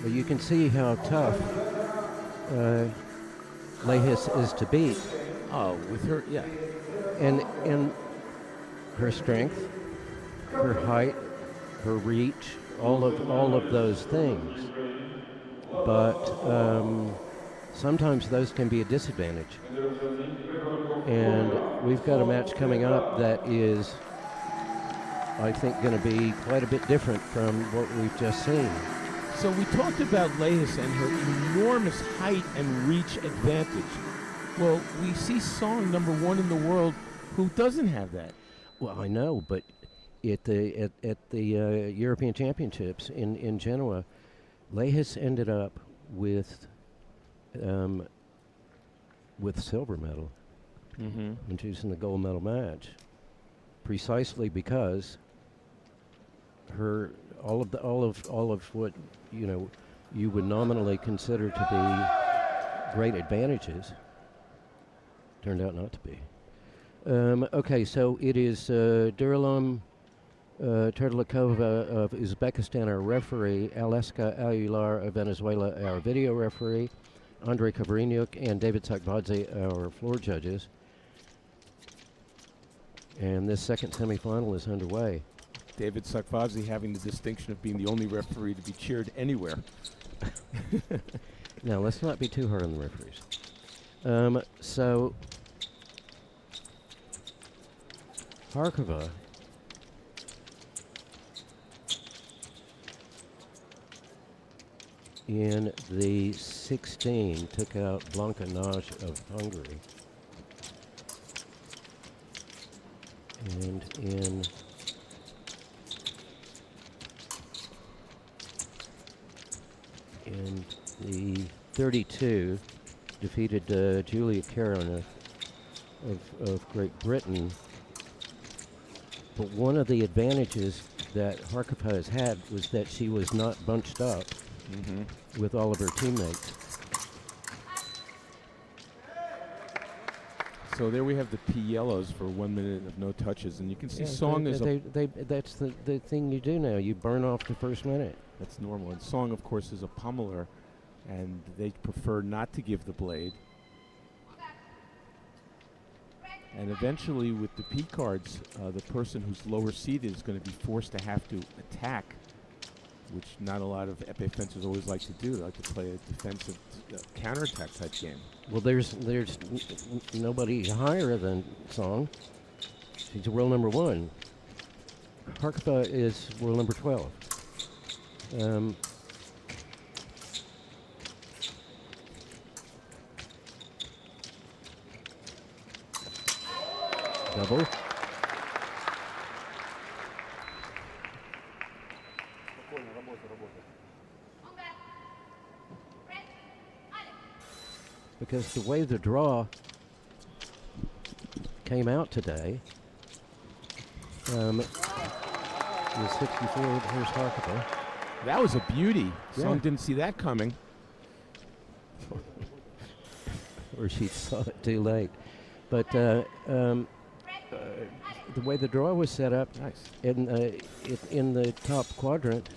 Well, you can see how tough Lehis is to beat. Oh, with her, yeah. And her strength, her height, her reach, all of those things. But sometimes those can be a disadvantage. And we've got a match coming up that is, I think, going to be quite a bit different from what we've just seen. So we talked about Lehis and her enormous height and reach advantage. Well, we see Song #1 in the world who doesn't have that. Well, I know, but at the European Championships in Genoa, Lehis ended up with silver medal when she was in the gold medal match, precisely because her all of what you would nominally consider to be great advantages turned out not to be. Okay, so it is Duralum Terlikova of Uzbekistan, our referee, Aleska Aguilar of Venezuela, our video referee, Andrei Kovrinyuk, and David Sakvadze, our floor judges. And this second semifinal is underway. David Sakvadze having the distinction of being the only referee to be cheered anywhere. Now, let's not be too hard on the referees. So, KHARKOVA in the 16 took out Blanka Nagy of Hungary. And in the 32 defeated Julia Caron of Great Britain. But one of the advantages that KHARKOVA has had was that she was not bunched up with all of her teammates. So there we have the P yellows for 1 minute of no touches, and you can see Song is that's the thing you do now. You burn off the first minute. That's normal. And Song, of course, is a pummeler, and they prefer not to give the blade. And eventually, with the P cards, the person who's lower seated is going to be forced to have to attack, which not a lot of epee fencers always like to do. They like to play a defensive counterattack type game. Well, there's nobody higher than Song. She's world #1. KHARKOVA is world #12. Double. Because the way the draw came out today, was 64, here's KHARKOVA. That was a beauty. Yeah. Song didn't see that coming. Or she saw it too late. But the way the draw was set up, Nice. in the top quadrant,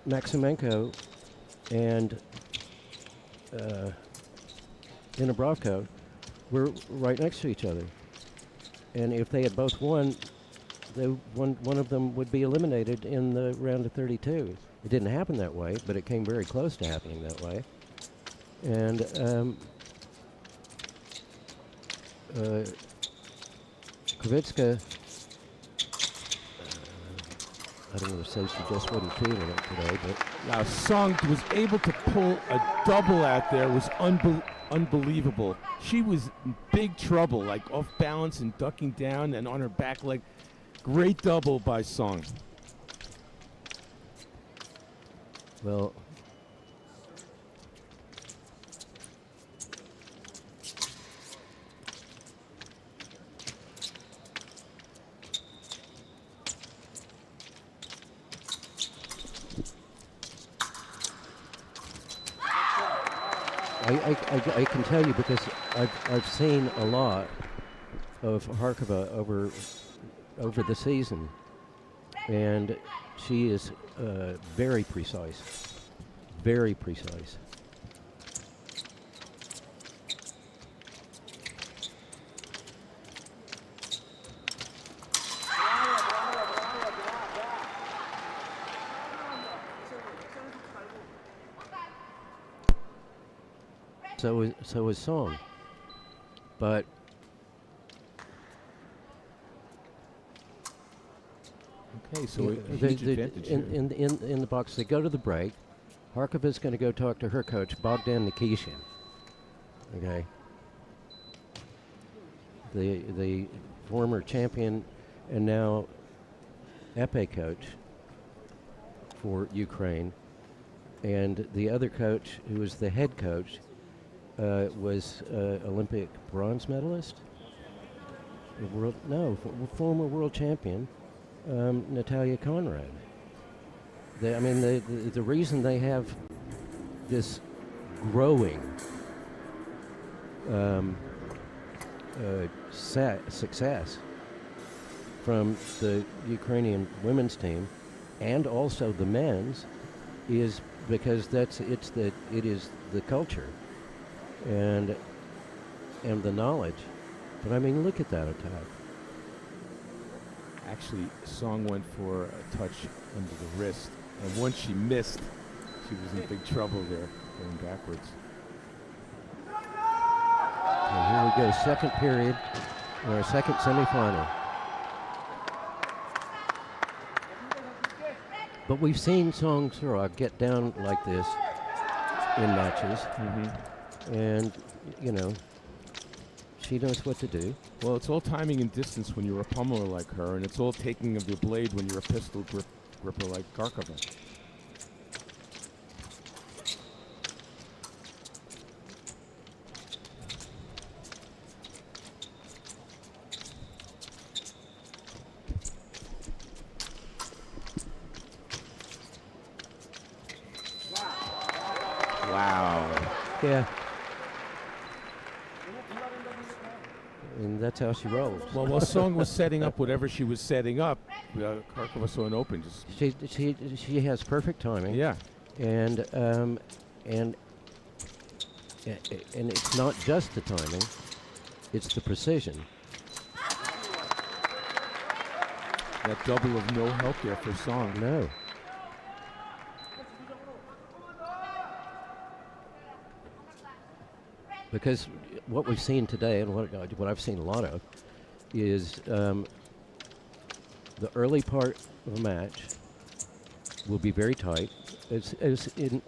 Maximenko and Inobrovko were right next to each other. And if they had both won, one of them would be eliminated in the round of 32. It didn't happen that way, but it came very close to happening that way. And Krivitska, I don't want to say she just wasn't feeling it today, but Now, Song was able to pull a double out there. It was unbelievable. She was in big trouble, like off balance and ducking down and on her back leg. Great double by Song. well, I can tell you because I've seen a lot of KHARKOVA over the season, and she is very precise, very precise. So is Song, but okay, so a huge advantage in the box. They go to the break. KHARKOVA is going to go talk to her coach Bogdan Nikishin. Okay, the former champion and now EPEE coach for Ukraine, and the other coach, who was the head coach, was Olympic bronze medalist, former world champion, Natalia Conrad. The reason they have this growing success from the Ukrainian women's team and also the men's is because it is the culture and the knowledge. But I mean, look at that attack. Actually, Song went for a touch under the wrist, and once she missed, she was in big trouble there, going backwards. And here we go, second period, in our second semifinal. But we've seen Song Sera get down like this in matches. And, you know, she knows what to do. Well, it's all timing and distance when you're a pummeler like her, and it's all taking of the blade when you're a pistol gripper like KHARKOVA. Wow. Yeah. And that's how she rolls. Well, while Song was setting up whatever she was setting up, KHARKOVA saw an open. She has perfect timing. Yeah. And it's not just the timing; it's the precision. That double of no help there for Song. No. Because what we've seen today, and what I've seen a lot of, is the early part of a match will be very tight, as in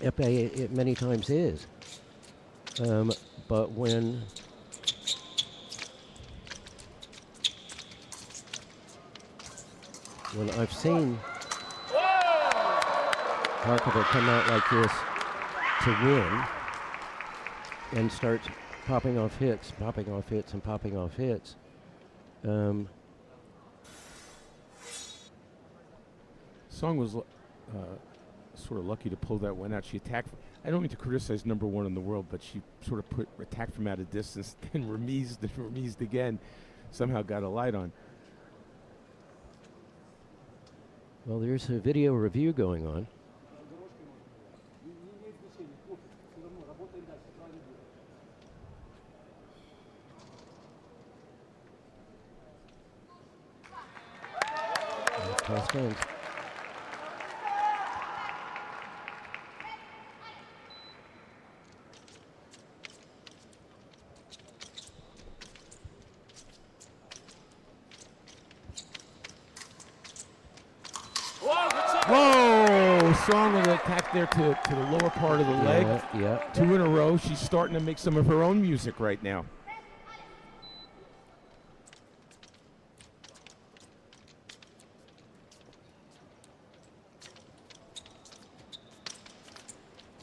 EPEE it many times is. But when I've seen KHARKOVA come out like this to win, and starts popping off hits, and popping off hits. Song was sort of lucky to pull that one out. She attacked. I don't mean to criticize number one in the world, but she sort of attacked from out of distance, then remised again. Somehow got a light on. Well, there's a video review going on. Cross games. Whoa! Song with an attack there to the lower part of the leg. Yeah. 2 in a row. She's starting to make some of her own music right now.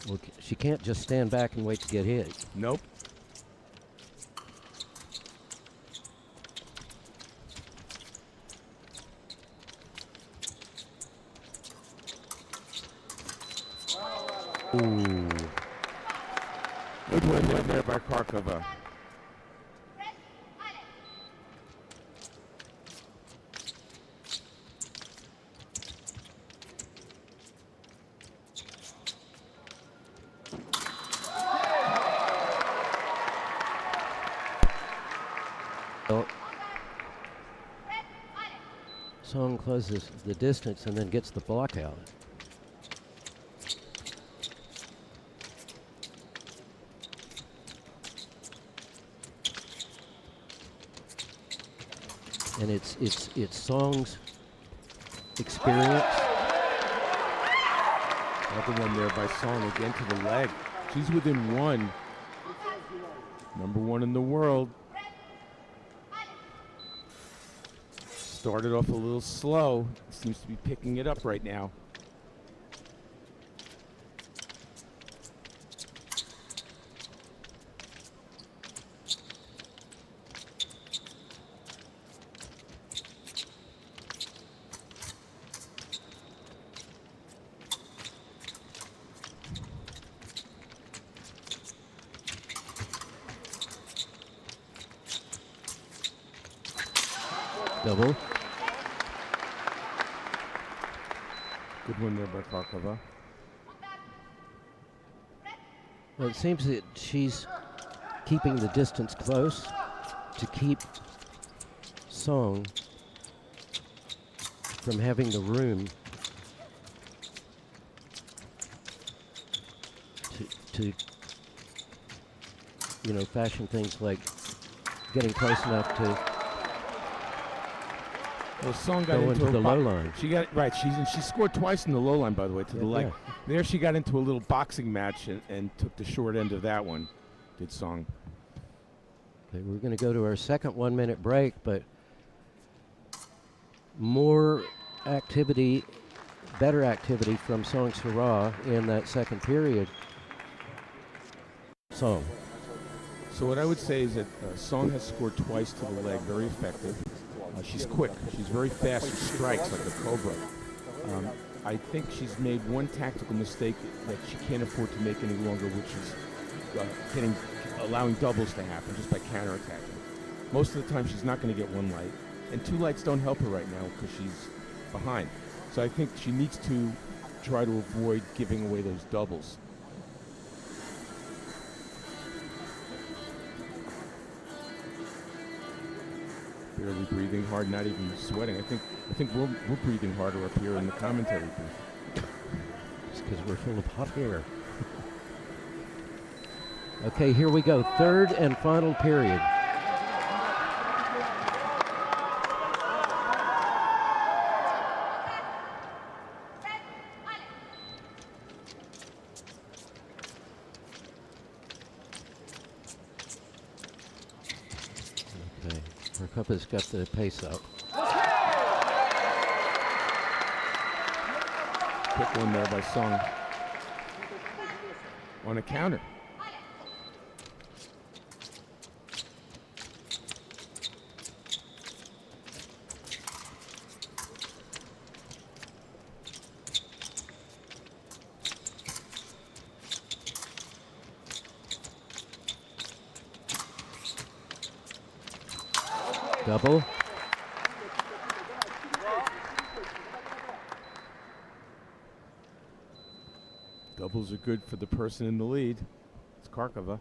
Well, she can't just stand back and wait to get hit. Nope. Ooh. Good win there by KHARKOVA. Well, Song closes the distance and then gets the block out. And it's Song's experience. Another one there by Song again to the leg. She's within one. Number one in the world. Started off a little slow. Seems to be picking it up right now. Double. Good one there by KHARKOVA. Well, it seems that she's keeping the distance close to keep Song from having the room to you know, fashion things like getting close enough to Well, Song got go into the low line. She got right. She scored twice in the low line, by the way, to the leg. Yeah. There, she got into a little boxing match and took the short end of that one. Did Song? Okay, we're going to go to our second 1 minute break, but more activity, better activity from Song Sera in that second period. Song. So what I would say is that Song has scored twice to the leg, very effective. She's quick. She's very fast. She strikes like a cobra. I think she's made one tactical mistake that she can't afford to make any longer, which is allowing doubles to happen just by counterattacking. Most of the time, she's not going to get one light, and two lights don't help her right now because she's behind. So I think she needs to try to avoid giving away those doubles. Barely breathing hard, not even sweating. I think we're breathing harder up here in the commentary booth. It's because we're full of hot air. Okay, here we go. Third and final period. Okay, KHARKOVA's got the pace up. Quick one there by Song on a counter. Double. Doubles are good for the person in the lead. It's KHARKOVA.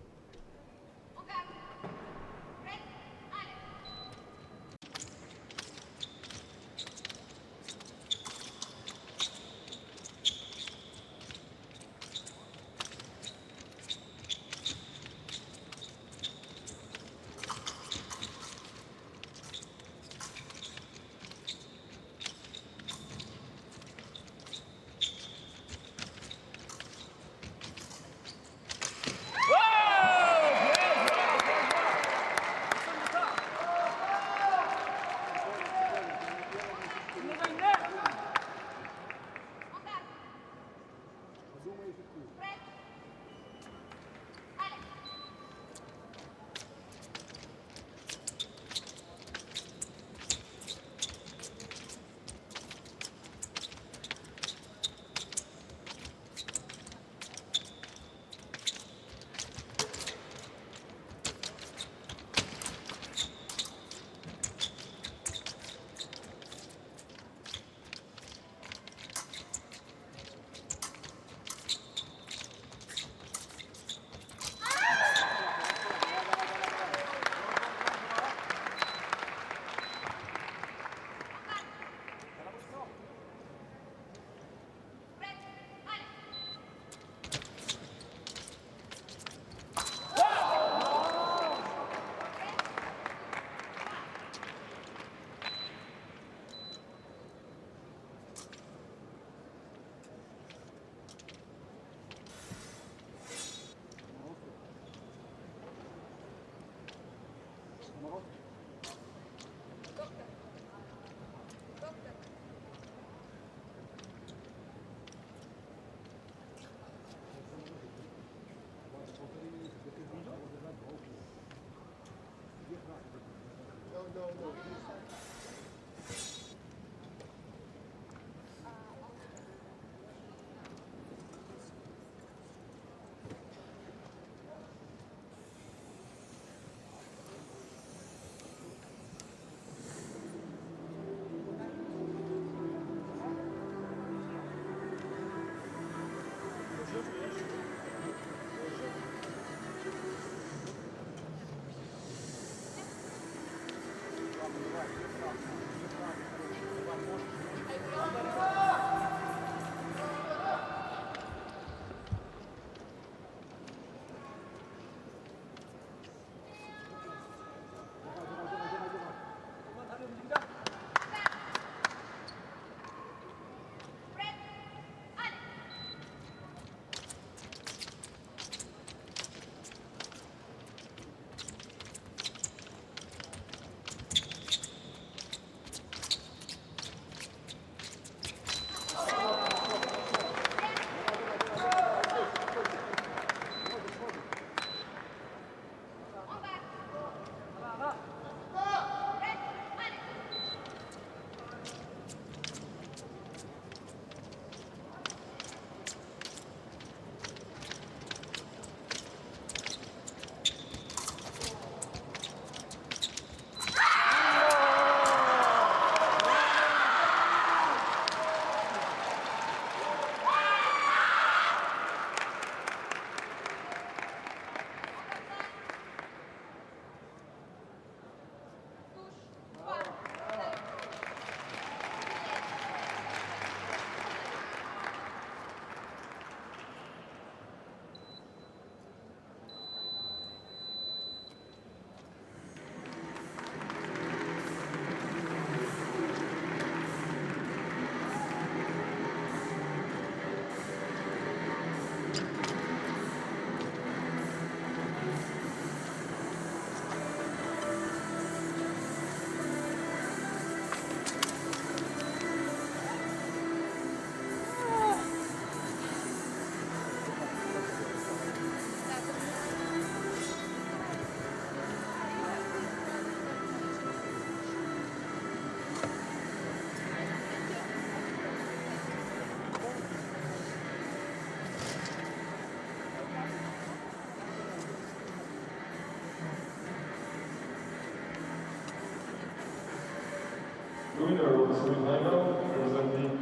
winner of the semi-final, representing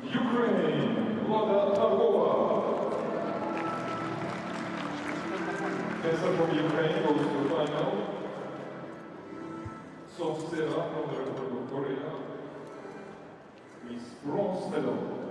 Ukraine, Vlada KHARKOVA. Dancer from Ukraine goes to the final. Song Sera from the Republic of Korea with bronze medal.